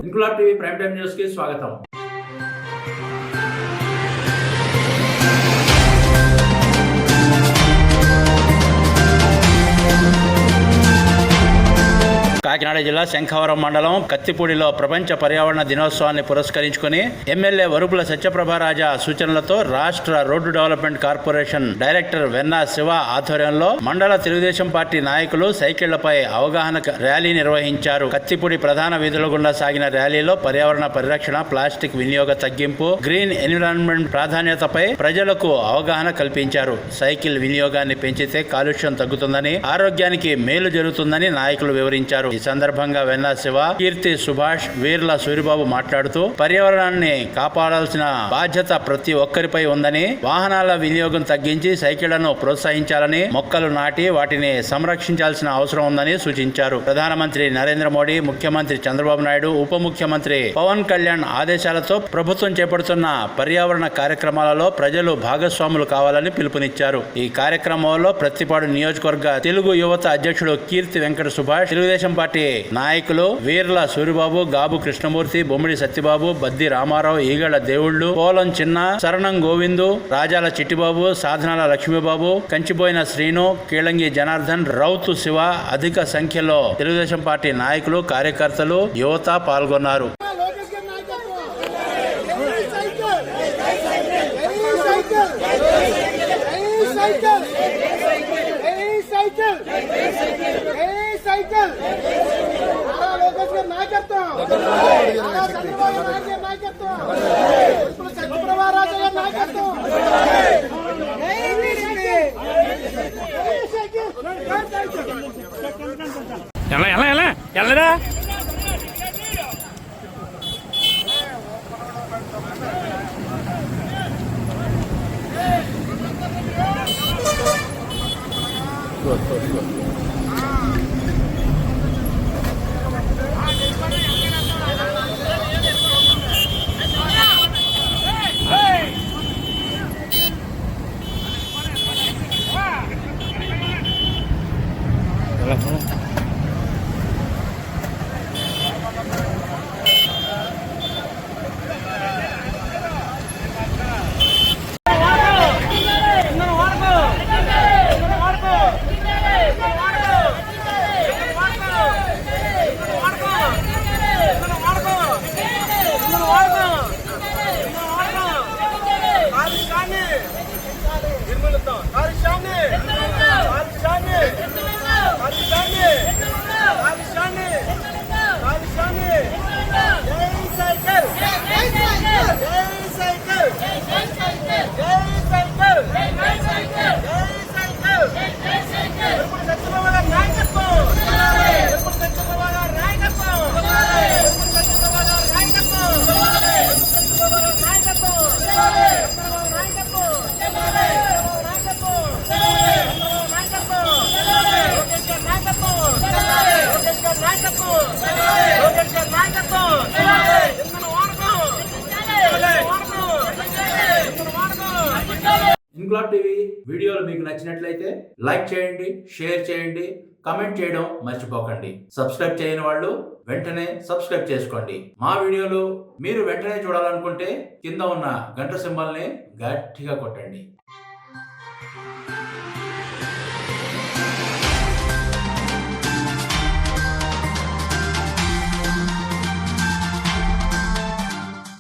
Inquilab TV prime time news కి స్వాగతం. కాకినాడ జిల్లా శంఖవరం మండలం కత్తిపూడిలో ప్రపంచ పర్యావరణ దినోత్సవాన్ని పురస్కరించుకుని ఎమ్మెల్యే వరుపుల సత్యప్రభారాజా సూచనలతో రాష్ట్ర road development corporation director Venna Shiva ఆధ్వర్యంలో మండల తెలుగుదేశం పార్టీ నాయకులు సైకిళ్లపై అవగాహన ర్యాలీ నిర్వహించారు. కత్తిపూడి ప్రధాన వీధుల గుండా సాగిన ర్యాలీలో పర్యావరణ పరిరక్షణ, ప్లాస్టిక్ వినియోగ తగ్గింపు, గ్రీన్ ఎన్విరాన్మెంట్ ప్రాధాన్యతపై ప్రజలకు అవగాహన కల్పించారు. సైకిల్ వినియోగాన్ని పెంచితే కాలుష్యం తగ్గుతుందని, ఆరోగ్యానికి మేలు జరుగుతుందని నాయకులు వివరించారు. ఈ సందర్భంగా వెన్నా శివ, కీర్తి సుభాష్, వీర్ల సూరిబాబు మాట్లాడుతూ పర్యావరణాన్ని కాపాడాల్సిన బాధ్యత ప్రతి ఒక్కరిపై ఉందని, వాహనాల వినియోగం తగ్గించి సైకిళ్లను ప్రోత్సహించాలని, మొక్కలు నాటి వాటిని సంరక్షించాల్సిన అవసరం ఉందని సూచించారు. ప్రధానమంత్రి నరేంద్ర మోడీ, ముఖ్యమంత్రి చంద్రబాబు నాయుడు, ఉప ముఖ్యమంత్రి పవన్ కళ్యాణ్ ఆదేశాలతో ప్రభుత్వం చేపడుతున్న పర్యావరణ కార్యక్రమాలలో ప్రజలు భాగస్వాములు కావాలని పిలుపునిచ్చారు. ఈ కార్యక్రమంలో ప్రత్తిపాడు నియోజకవర్గ తెలుగు యువత అధ్యక్షుడు కీర్తి వెంకట సుభాష్, తెలుగుదేశం పార్టీ నాయకులు వీర్ల సూరిబాబు, గాబు కృష్ణమూర్తి, బొమ్మిడి సత్యబాబు, బద్ది రామారావు, ఈగళ్ల దేవుళ్లు, పోలం చిన్న, శరణం గోవిందు, రాజాల చిట్టిబాబు, సాధనాల లక్ష్మీబాబు, కంచిపోయిన శ్రీను, కీళంగి జనార్దన్, రౌతు శివ, అధిక సంఖ్యలో తెలుగుదేశం పార్టీ నాయకులు, కార్యకర్తలు, యువత పాల్గొన్నారు. ఎల్లరా ఇంక్లాబ్ టీవీ వీడియోలు మీకు నచ్చినట్లయితే లైక్ చేయండి, షేర్ చేయండి, కమెంట్ చేయడం మర్చిపోకండి. సబ్స్క్రైబ్ చేయని వాళ్ళు వెంటనే సబ్స్క్రైబ్ చేసుకోండి. మా వీడియోలు మీరు వెంటనే చూడాలనుకుంటే కింద ఉన్న గంట సింబల్ని గట్టిగా కొట్టండి.